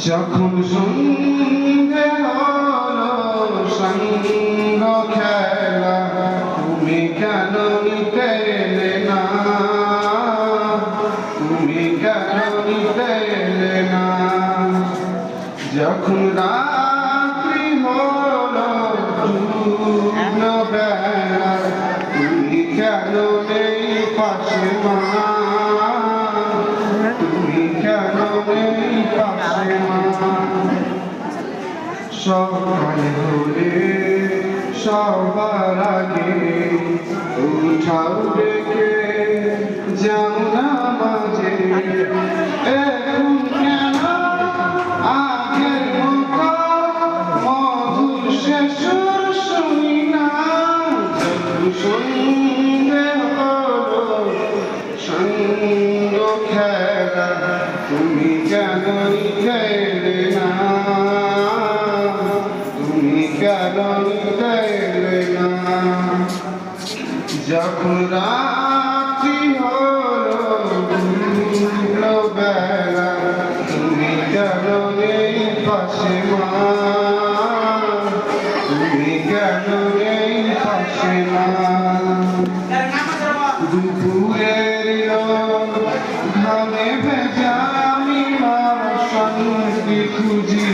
যখন সন্ধে হলো সঙ্গ খেলা তুমি কেন নিতে এলে না, তুমি কেন নিতে এলে না। যখন রাত্রি হলো পূর্ণ বেলা তুমি কেন নেই পাশে মা, তুমি কেন নেই পাশে মা। সকাল হলে সবার আগে উঠাও ডেকে যাও না মাঝে, এখন কেন আগের মতো মধুর সে সুর শুনি না। যখন সন্ধে হলো সঙ্গ খেলা তুমি কেন নিতে এলে না, তুমি কেন নিতে এলে না। যখন রাত্রি হলো পূর্ণ বেলা তুমি কেন নেই পাশে মা, তুমি কেন নেই পাশে মা। দুপুরের ঘামে ভেজা আমি মার সঙ্গে খুঁজি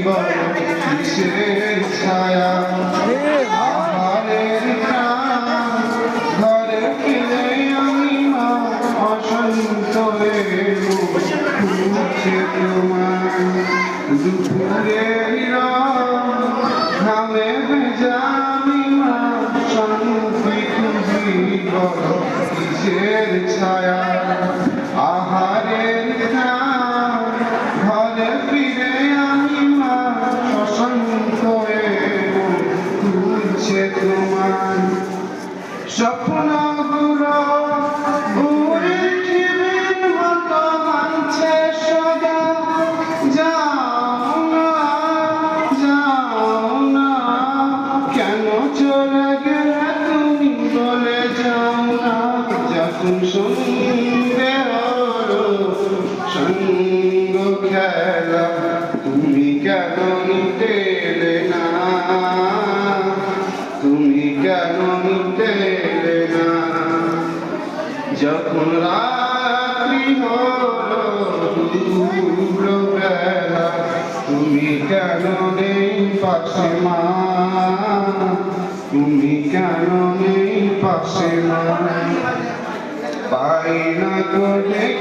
বড় কিসের ছায়া। আহারের ঘরে ফিরে আমি মা অসন্ত খুঁজছে তোমার। দুপুরের ঘামে ভেজা আমি মা সঙ্গে খুঁজি বড় কিসের ছায়া। আহারের ঘরে ফিরে আমি মা অসন্ত খুঁজছে তোমার। স্বপ্নগুলো উড়ে টিভির মতো ভাঙছে সোজা, যাও না যাও না কেন চলে গেলে তুমি বলে যাও না। যখন সন্ধে হলো সঙ্গ খেলা তুমি কেন নিতে এলে না, তুমি কেন নিতে এলে না। যখন রাত্রি হলো পূর্ণ বেলা তুমি কেন নেই পাশে মা, তুমি কেন নেই পাশে মা। পাই না তো দেখি